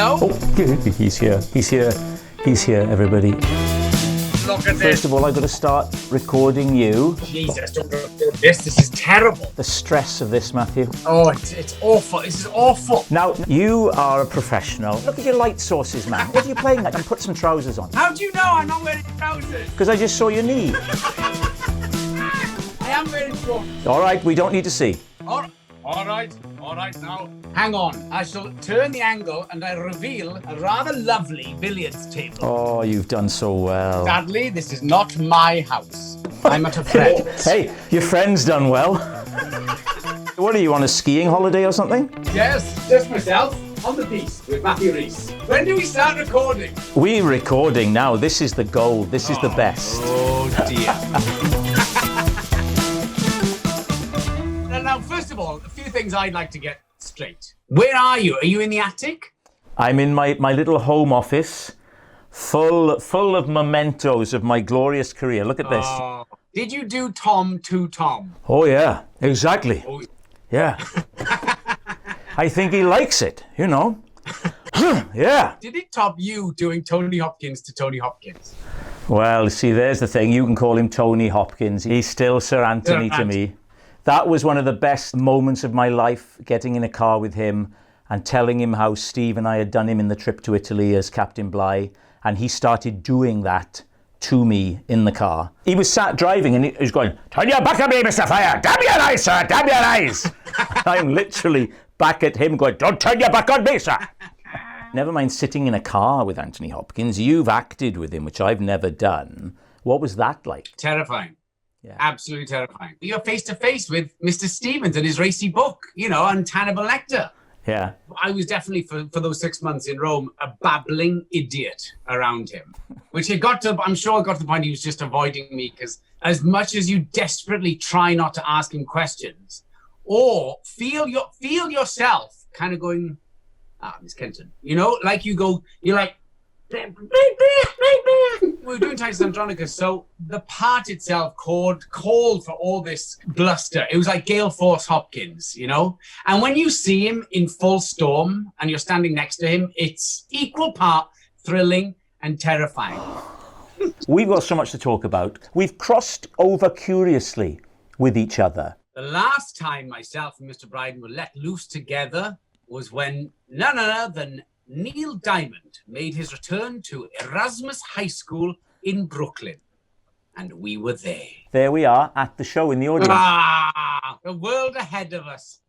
Hello. Oh, he's here. He's here. He's here, everybody. Look at this. First of all, I've got to start recording you. Jesus, don't record this. This is terrible. The stress of this, Matthew. Oh, it's awful. This is awful. Now, you are a professional. Look at your light sources, man. What are you playing at? You put some trousers on. How do you know I'm not wearing trousers? Because I just saw your knee. I am wearing trousers. All right, we don't need to see. All right now. Hang on. I shall turn the angle and I reveal a rather lovely billiards table. Oh, you've done so well. Sadly, this is not my house. I'm at a friend's. Hey, your friend's done well. What are you, on a skiing holiday or something? Yes, just myself on the piece with Matthew Rhys. When do we start recording? We're recording now. This is the gold. This is the best. Oh, dear. Now, first of all, a few things I'd like to get straight. Where are you? Are you in the attic? I'm in my little home office, full of mementos of my glorious career. Look at this. Did you do Tom to Tom? Oh, yeah, exactly. Oh. Yeah. I think he likes it, you know. Yeah. Did it top you doing Tony Hopkins to Tony Hopkins? Well, see, there's the thing. You can call him Tony Hopkins. He's still Sir Anthony to me. That was one of the best moments of my life, getting in a car with him and telling him how Steve and I had done him in the trip to Italy as Captain Bligh. And he started doing that to me in the car. He was sat driving and he was going, "Turn your back at me, Mr. Fire. Damn your eyes, sir. Damn your eyes." I'm literally back at him going, "Don't turn your back on me, sir." Never mind sitting in a car with Anthony Hopkins. You've acted with him, which I've never done. What was that like? Terrifying. Yeah. Absolutely terrifying. You're face to face with Mr. Stevens and his racy book, and Hannibal Lecter. Yeah. I was definitely, for those 6 months in Rome, a babbling idiot around him, which I'm sure it got to the point he was just avoiding me, because as much as you desperately try not to ask him questions or feel yourself kind of going, Miss Kenton, like you're like, we were doing Titus Andronicus, so the part itself called for all this bluster. It was like Gale Force Hopkins, And when you see him in full storm and you're standing next to him, it's equal part thrilling and terrifying. We've got so much to talk about. We've crossed over curiously with each other. The last time myself and Mr. Brydon were let loose together was when none other than Neil Diamond made his return to Erasmus High School in Brooklyn. And we were there. There we are at the show in the audience. The world ahead of us.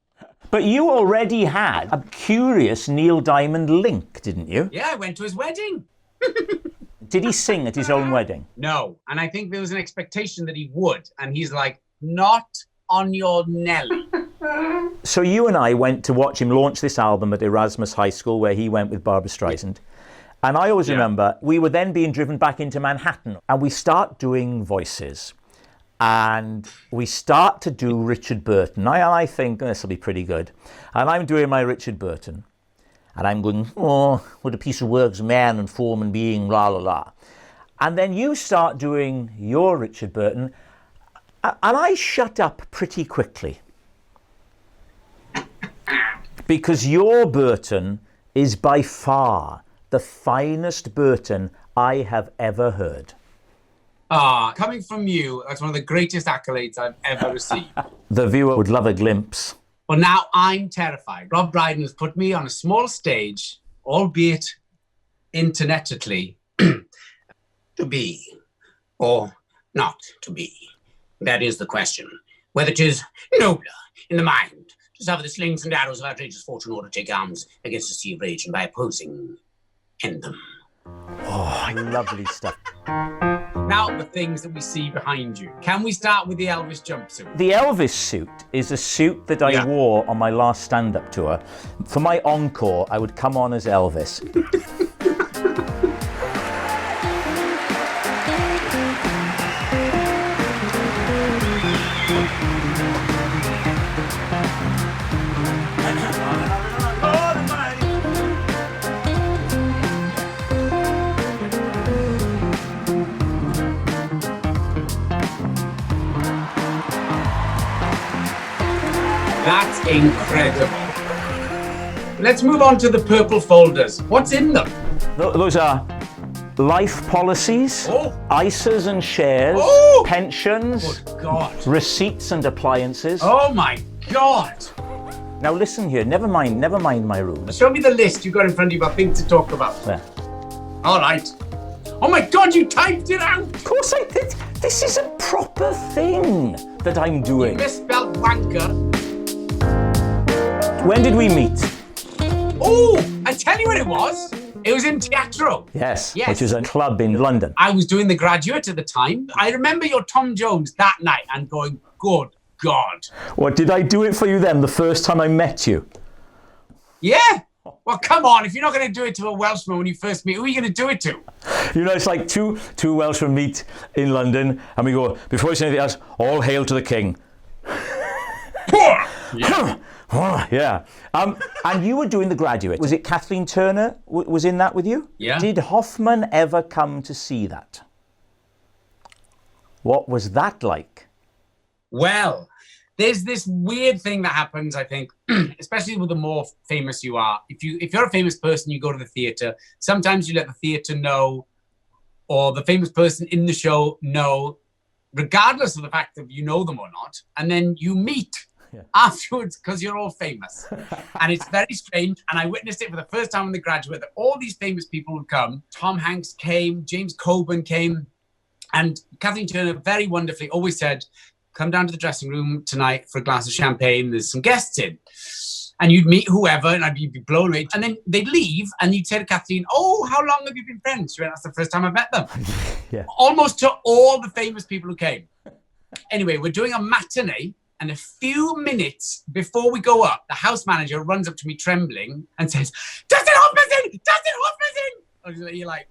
But you already had a curious Neil Diamond link, didn't you? Yeah, I went to his wedding. Did he sing at his own wedding? No. And I think there was an expectation that he would. And he's like, not on your Nelly. So you and I went to watch him launch this album at Erasmus High School, where he went with Barbra Streisand. And I always remember we were then being driven back into Manhattan, and we start doing voices. And we start to do Richard Burton. I think this will be pretty good. And I'm doing my Richard Burton. And I'm going, "Oh, what a piece of work's man and form and being, la la la." And then you start doing your Richard Burton. And I shut up pretty quickly. Because your Burton is by far the finest Burton I have ever heard. Coming from you, that's one of the greatest accolades I've ever received. The viewer would love a glimpse. Well, now I'm terrified. Rob Brydon has put me on a small stage, albeit internetically, to be or not to be. That is the question. Whether it is nobler in the mind to suffer the slings and arrows of outrageous fortune, or to take arms against a sea of rage and by opposing end them. Oh, lovely stuff. Now, the things that we see behind you. Can we start with the Elvis jumpsuit? The Elvis suit is a suit that I wore on my last stand-up tour. For my encore, I would come on as Elvis. That's incredible. Let's move on to the purple folders. What's in them? Those are life policies, ISAs and shares, pensions, Good God. receipts and appliances. Oh my God. Now listen here, never mind my room. Show me the list you got in front of you about things to talk about. There. All right. Oh my God, you typed it out. Of course I did. This is a proper thing that I'm doing. You misspelled wanker. When did we meet? Oh, I tell you what it was. It was in Teatro. Yes, which is a club in London. I was doing The Graduate at the time. I remember your Tom Jones that night and going, good God. What, did I do it for you then, the first time I met you? Yeah. Well, come on. If you're not going to do it to a Welshman when you first meet, who are you going to do it to? You know, it's like two Welshmen meet in London and we go, before we say anything else, all hail to the king. Yeah. Yeah. And you were doing The Graduate. Was it Kathleen Turner was in that with you? Yeah. Did Hoffman ever come to see that? What was that like? Well, there's this weird thing that happens, I think, especially with the more famous you are. If you're a famous person, you go to the theatre. Sometimes you let the theatre know, or the famous person in the show know, regardless of the fact that you know them or not. And then you meet afterwards because you're all famous. And it's very strange. And I witnessed it for the first time in The Graduate, that all these famous people would come. Tom Hanks came, James Coburn came, and Kathleen Turner very wonderfully always said, come down to the dressing room tonight for a glass of champagne. There's some guests in. And you'd meet whoever, and I'd be blown away. And then they'd leave, and you'd say to Kathleen, oh, how long have you been friends? She went, that's the first time I've met them. Yeah. Almost to all the famous people who came. Anyway, we're doing a matinee, and a few minutes before we go up, the house manager runs up to me trembling and says, Dustin Hoffman's in! Dustin Hoffman's in! And you're like,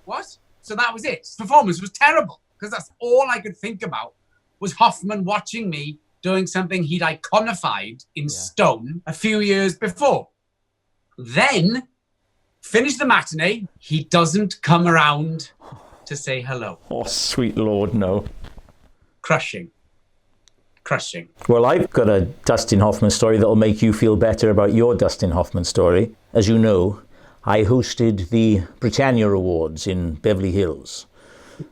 what? So that was it. His performance was terrible, because that's all I could think about was Hoffman watching me doing something he'd iconified in stone a few years before. Then, finish the matinee, he doesn't come around to say hello. Oh, sweet Lord, no. Crushing. Well, I've got a Dustin Hoffman story that'll make you feel better about your Dustin Hoffman story. As you know, I hosted the Britannia Awards in Beverly Hills.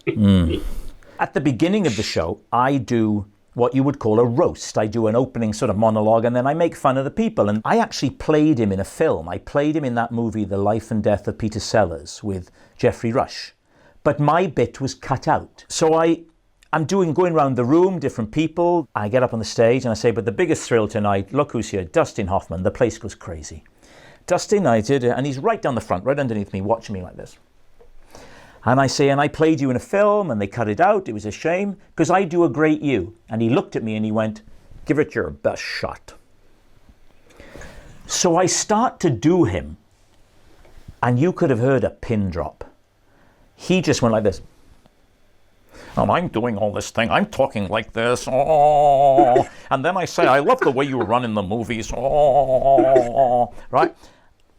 At the beginning of the show, I do what you would call a roast. I do an opening sort of monologue and then I make fun of the people. And I actually played him in a film. I played him in that movie, The Life and Death of Peter Sellers, with Geoffrey Rush. But my bit was cut out. So I'm going around the room, different people. I get up on the stage and I say, but the biggest thrill tonight, look who's here, Dustin Hoffman. The place goes crazy. Dustin, I did, and he's right down the front, right underneath me, watching me like this. And I say, and I played you in a film, and they cut it out. It was a shame, because I do a great you. And he looked at me and he went, give it your best shot. So I start to do him, and you could have heard a pin drop. He just went like this. I'm doing all this thing. I'm talking like this. Oh. And then I say, I love the way you run in the movies. Oh. Right?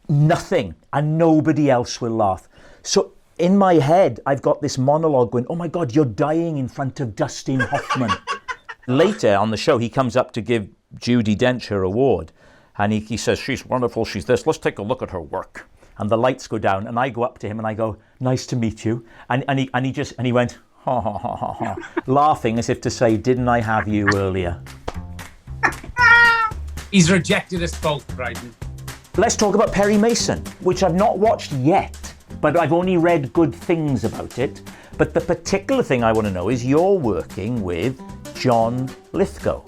Nothing. And nobody else will laugh. So in my head, I've got this monologue going, oh my God, you're dying in front of Dustin Hoffman. Later on the show, he comes up to give Judi Dench her award. And he says, she's wonderful, she's this. Let's take a look at her work. And the lights go down. And I go up to him and I go, nice to meet you. And he went, ha ha ha ha ha, laughing as if to say, didn't I have you earlier? He's rejected us both, Brydon. Let's talk about Perry Mason, which I've not watched yet, but I've only read good things about it. But the particular thing I want to know is you're working with John Lithgow.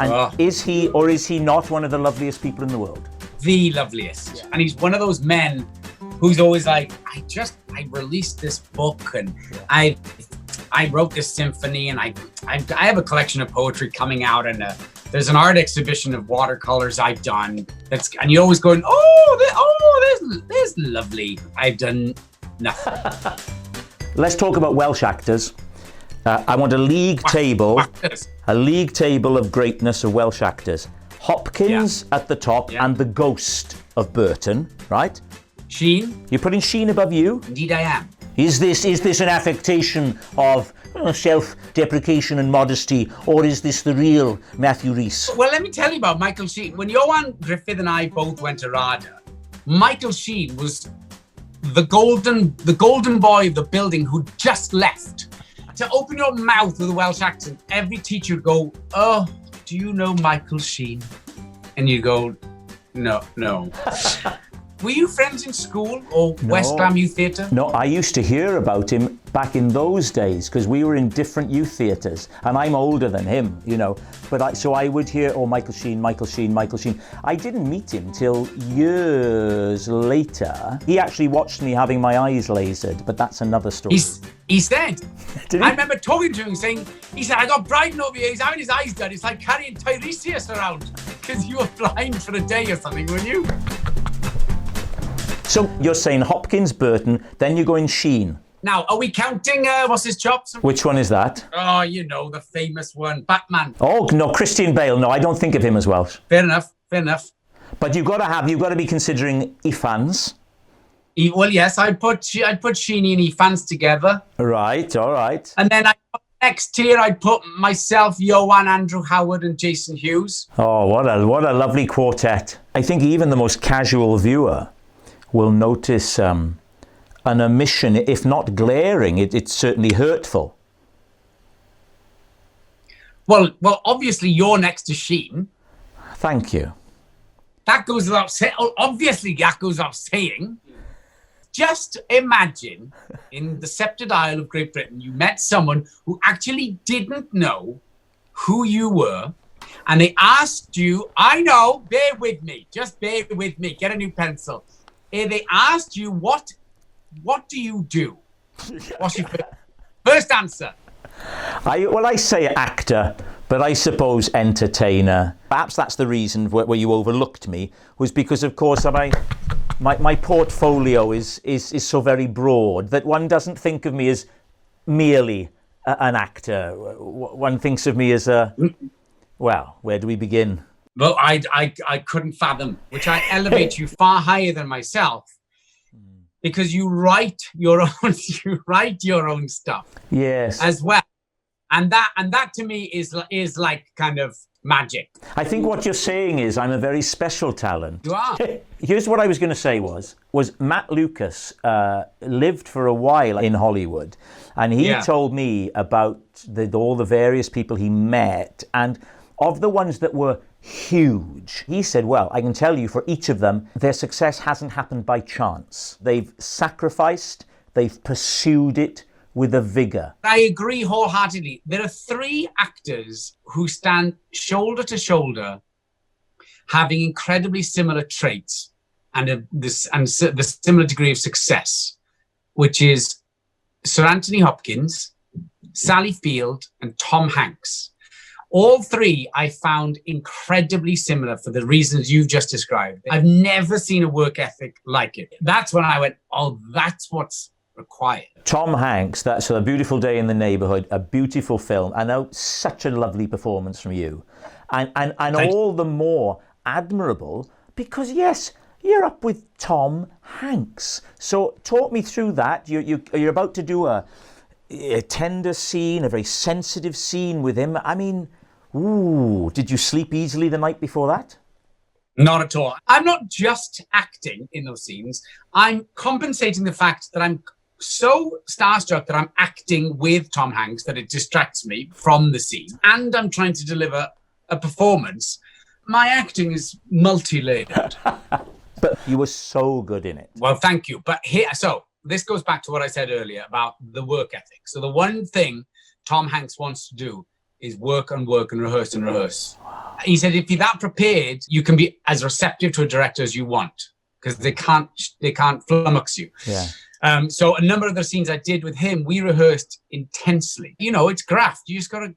And is he or is he not one of the loveliest people in the world? The loveliest. Yeah. And he's one of those men who's always like, I released this book and I wrote this symphony and I have a collection of poetry coming out and there's an art exhibition of watercolors I've done. And you're always going, there's lovely. I've done nothing. Let's talk about Welsh actors. I want a league table of greatness of Welsh actors. Hopkins at the top and the ghost of Burton, right? Sheen. You're putting Sheen above you? Indeed I am. Is this an affectation of self-deprecation and modesty, or is this the real Matthew Rhys? Well, let me tell you about Michael Sheen. When Johan Griffith and I both went to RADA, Michael Sheen was the golden boy of the building who just left. To open your mouth with a Welsh accent, every teacher would go, "Oh, do you know Michael Sheen?" And you go, no. Were you friends in school or No. West Ham Youth Theatre? No, I used to hear about him back in those days because we were in different youth theatres, and I'm older than him, you know. So I would hear, oh, Michael Sheen, Michael Sheen, Michael Sheen. I didn't meet him till years later. He actually watched me having my eyes lasered, but that's another story. He said, Did he? I remember talking to him saying, he said, I got Brydon over here, he's having his eyes done. It's like carrying Tiresias around because you were blind for a day or something, weren't you? So you're saying Hopkins, Burton, then you're going Sheen. Now, are we counting, what's his chops? Which one is that? Oh, you know, the famous one, Batman. Oh, no, Christian Bale. No, I don't think of him as Welsh. Fair enough. But you've got to be considering Ifans. Well, yes, I'd put Sheeny and Ifans together. Right, all right. And then next tier, I'd put myself, Johan, Andrew Howard, and Jason Hughes. Oh, what a lovely quartet. I think even the most casual viewer will notice an omission, if not glaring, it's certainly hurtful. Well, obviously you're next to Sheen. Thank you. That goes without saying. Obviously, that goes without saying. Just imagine in the Sceptred Isle of Great Britain, you met someone who actually didn't know who you were, and they asked you, I know, bear with me, just bear with me, get a new pencil. They asked you, what do you do? What's your first answer? I say actor, but I suppose entertainer. Perhaps that's the reason where you overlooked me, was because, of course, my portfolio is so very broad that one doesn't think of me as merely an actor. One thinks of me as well, where do we begin? Well, I couldn't fathom, which I elevate you far higher than myself, because you write your own stuff. Yes. As well, and that to me is like kind of magic. I think what you're saying is I'm a very special talent. You are. Here's what I was going to say was Matt Lucas lived for a while in Hollywood, and he told me about all the various people he met, and of the ones that were huge, he said, well, I can tell you for each of them, their success hasn't happened by chance. They've sacrificed, they've pursued it with a vigour. I agree wholeheartedly. There are three actors who stand shoulder to shoulder, having incredibly similar traits and the similar degree of success, which is Sir Anthony Hopkins, Sally Field, and Tom Hanks. All three I found incredibly similar for the reasons you've just described. I've never seen a work ethic like it. That's when I went, oh, that's what's required. Tom Hanks, that's A Beautiful Day in the Neighbourhood, a beautiful film, and such a lovely performance from you. And all the more admirable because, yes, you're up with Tom Hanks. So talk me through that. You're about to do a tender scene, a very sensitive scene with him. I mean, did you sleep easily the night before that? Not at all. I'm not just acting in those scenes. I'm compensating the fact that I'm so starstruck that I'm acting with Tom Hanks that it distracts me from the scene. And I'm trying to deliver a performance. My acting is multi-layered. But you were so good in it. Well, thank you. But this goes back to what I said earlier about the work ethic. So the one thing Tom Hanks wants to do is work and rehearse and rehearse. He said, if you're that prepared, you can be as receptive to a director as you want, because they can't flummox you. Yeah. So a number of the scenes I did with him, we rehearsed intensely. You know, it's graft. You just gotta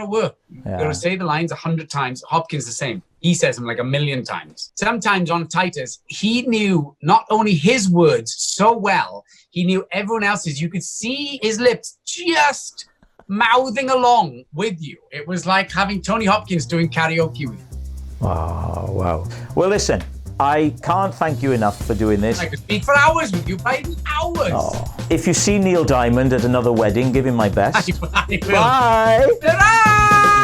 work. You gotta say the lines 100 times. Hopkins the same. He says them like 1,000,000 times. Sometimes on Titus, he knew not only his words so well, he knew everyone else's. You could see his lips just mouthing along with you. It was like having Tony Hopkins doing karaoke with you. Oh, wow. Well, listen, I can't thank you enough for doing this. I could speak for hours with you, Brydon. Hours. Oh. If you see Neil Diamond at another wedding, give him my best. I will. Bye. Ta-ra!